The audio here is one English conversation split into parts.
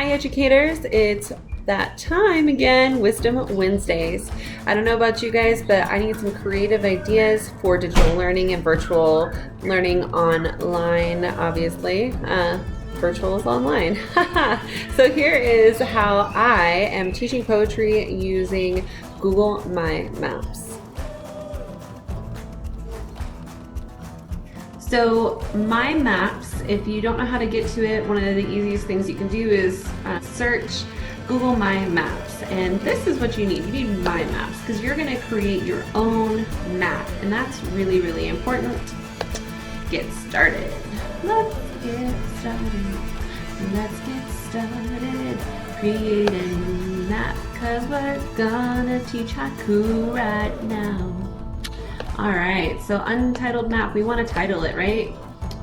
Hi educators, it's that time again, Wisdom Wednesdays. I don't know about you guys, but I need some creative ideas for digital learning and virtual learning online, obviously. Virtual is online. So here is how I am teaching poetry using Google My Maps. So My Maps, if you don't know how to get to it, one of the easiest things you can do is search Google My Maps. And this is what you need. You need My Maps because you're going to create your own map. And that's really, really important. Get started. Let's get started. Let's get started. Create a new map because we're gonna teach haiku right now. Alright, so untitled map, we want to title it, right?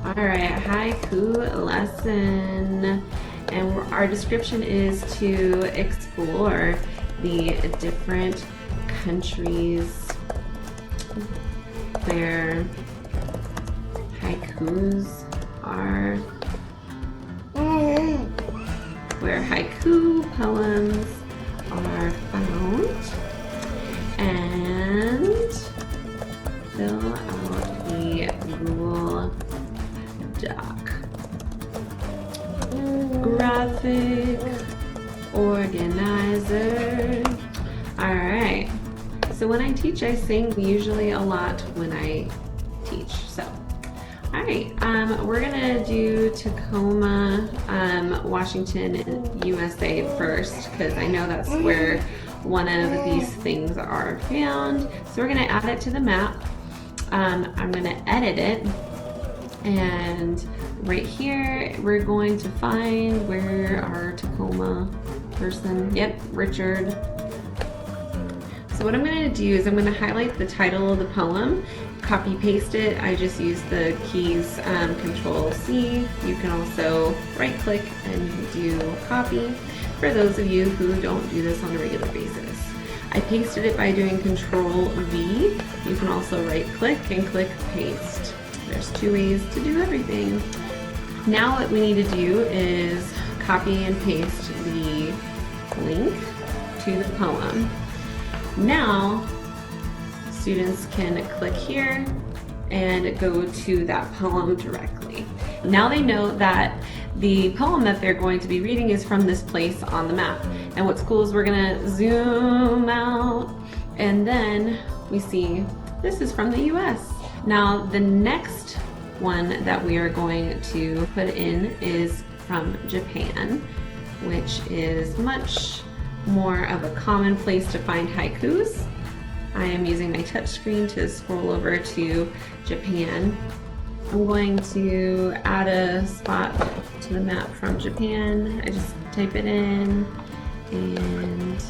Alright, haiku lesson. And our description is to explore the different countries where haikus are, where haiku poems are found, and fill out the Google Doc. Graphic organizer. Alright, so when I teach, I sing usually a lot when I teach. So, alright, we're gonna do Tacoma, Washington, USA first, because I know that's where one of these things are found. So we're gonna add it to the map. I'm gonna edit it, and right here we're going to find where our Tacoma person, yep, Richard. So what I'm going to do is I'm going to highlight the title of the poem, copy paste it. I just use the keys Control C. You can also right click and do copy for those of you who don't do this on a regular basis. I pasted it by doing Control V. You can also right click and click paste. There's two ways to do everything. Now what we need to do is copy and paste the link to the poem. Now students can click here and go to that poem directly. Now they know that the poem that they're going to be reading is from this place on the map. And what's cool is we're gonna zoom out, and then we see this is from the US. Now the next one that we are going to put in is from Japan, which is much more of a common place to find haikus. I am using my touch screen to scroll over to Japan. I'm going to add a spot to the map from Japan. I just type it in, and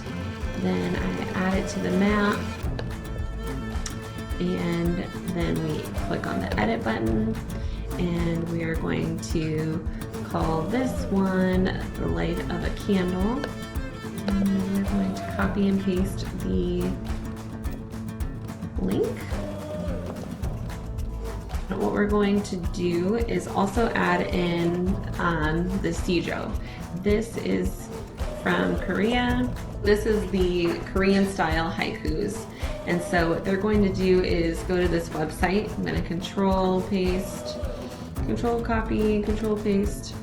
then I add it to the map, and then we click on the edit button, and we are going to call this one the light of a candle, and we're going to copy and paste the link. What we're going to do is also add in the Sijo. This is from Korea. This is the Korean style haikus. And so what they're going to do is go to this website. I'm going to control paste, control copy, control paste.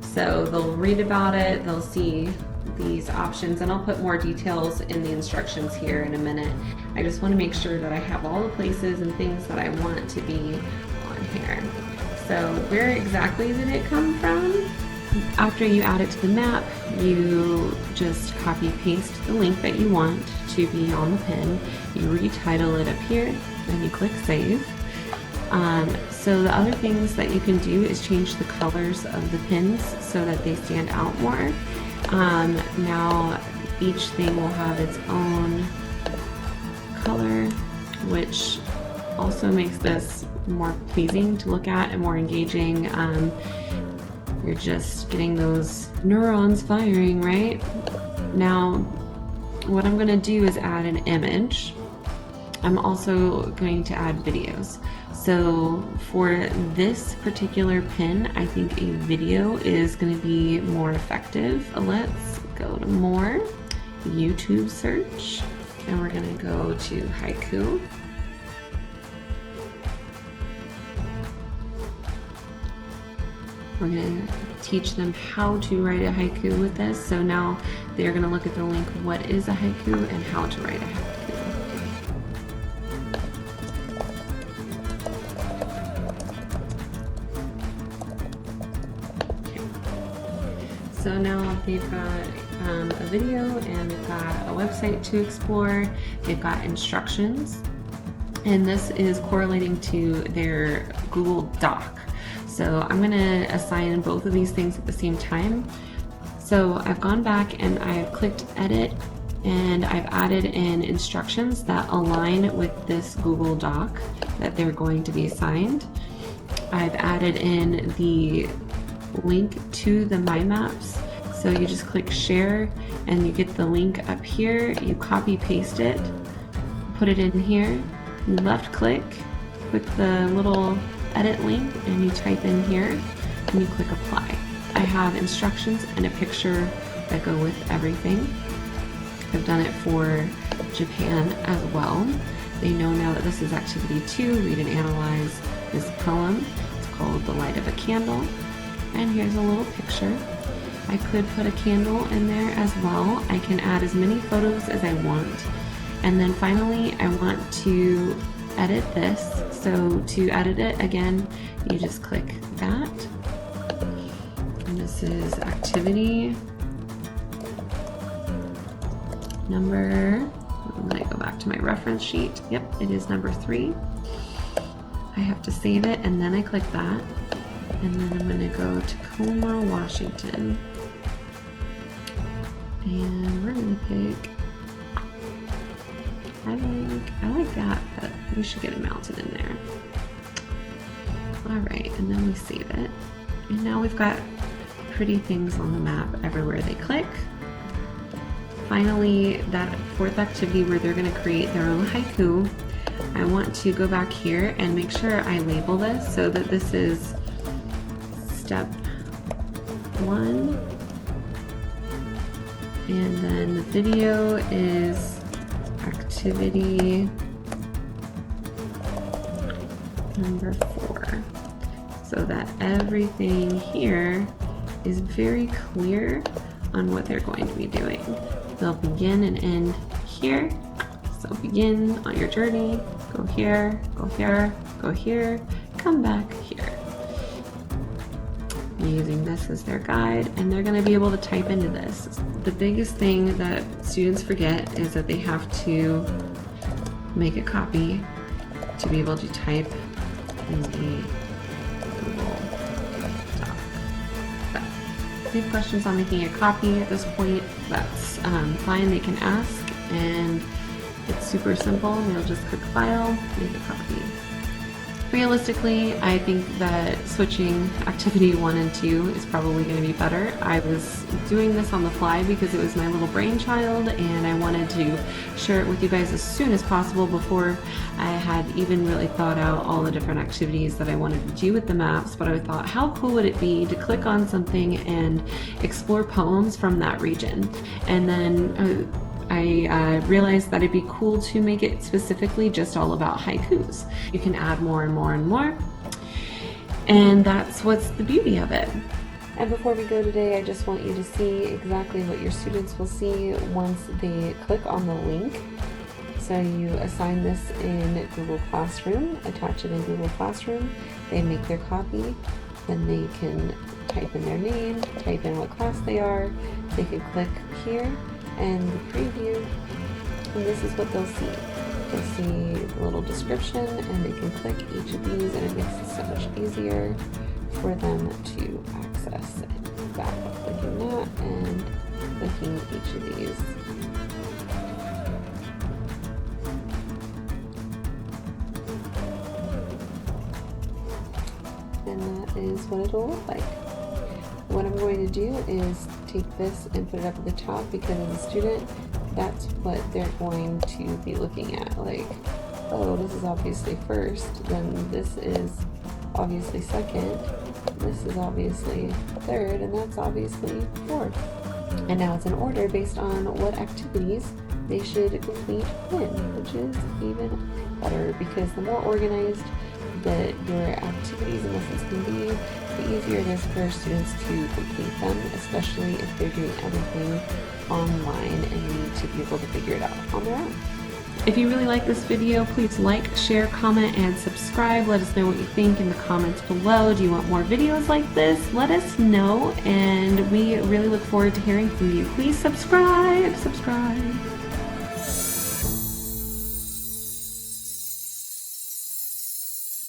So they'll read about it, they'll see these options, and I'll put more details in the instructions here in a minute. I just want to make sure that I have all the places and things that I want to be on here. So where exactly did it come from? After you add it to the map, you just copy paste the link that you want to be on the pin. You retitle it up here, and you click save. So the other things that you can do is change the colors of the pins so that they stand out more. Now each thing will have its own color, which also makes this more pleasing to look at and more engaging. You're just getting those neurons firing, right? Now, what I'm gonna do is add an image. I'm also going to add videos. So for this particular pin, I think a video is going to be more effective. Let's go to more, YouTube search, and we're going to go to haiku. We're going to teach them how to write a haiku with this. So now they're going to look at the link, what is a haiku and how to write a haiku. So now they've got a video and they've got a website to explore. They've got instructions, and this is correlating to their Google Doc. So I'm gonna assign both of these things at the same time. So I've gone back and I've clicked edit, and I've added in instructions that align with this Google Doc that they're going to be assigned. I've added in the link to the My Maps. So you just click share and you get the link up here, you copy paste it, put it in here, you left click the little edit link and you type in here and you click apply. I have instructions and a picture that go with everything. I've done it for Japan as well. They know now that this is activity 2, read and analyze this poem. It's called The Light of a Candle. And here's a little picture. I could put a candle in there as well. I can add as many photos as I want. And then finally, I want to edit this. So to edit it, again, you just click that. And this is activity number, I'm gonna go back to my reference sheet. Yep, it is number 3. I have to save it and then I click that. And then I'm going to go to Tacoma, Washington. And we're going to pick, I like that, but we should get it mounted in there. Alright, and then we save it. And now we've got pretty things on the map everywhere they click. Finally, that 4th activity where they're going to create their own haiku, I want to go back here and make sure I label this so that this is step 1, and then the video is activity number 4, so that everything here is very clear on what they're going to be doing. They'll begin and end here. So begin on your journey, go here, go here, go here, come back here. Using this as their guide, and they're going to be able to type into this. The biggest thing that students forget is that they have to make a copy to be able to type in the Google Doc. But if you have questions on making a copy at this point, that's fine, they can ask, and it's super simple. They'll just click file, make a copy. Realistically, I think that switching activity 1 and 2 is probably going to be better. I was doing this on the fly because it was my little brainchild and I wanted to share it with you guys as soon as possible before I had even really thought out all the different activities that I wanted to do with the maps. But I thought, how cool would it be to click on something and explore poems from that region? And then I realized that it'd be cool to make it specifically just all about haikus. You can add more and more and more, and that's what's the beauty of it. And before we go today, I just want you to see exactly what your students will see once they click on the link. So you assign this in Google Classroom, attach it in Google Classroom, they make their copy, then they can type in their name, type in what class they are, they can click here, and the preview, and this is what they'll see. They'll see a little description and they can click each of these, and it makes it so much easier for them to access it. Back up clicking that and clicking each of these. And that is what it'll look like. What I'm going to do is take this and put it up at the top, because as a student, that's what they're going to be looking at. Like, oh, this is obviously first, then this is obviously second, this is obviously third, and that's obviously fourth. And now it's in order based on what activities they should complete when, which is even better, because the more organized that your activities and lessons can be, the easier it is for students to complete them, especially if they're doing everything online and need to be able to figure it out on their own. If you really like this video, please like, share, comment, and subscribe. Let us know what you think in the comments below. Do you want more videos like this? Let us know, and we really look forward to hearing from you. Please subscribe.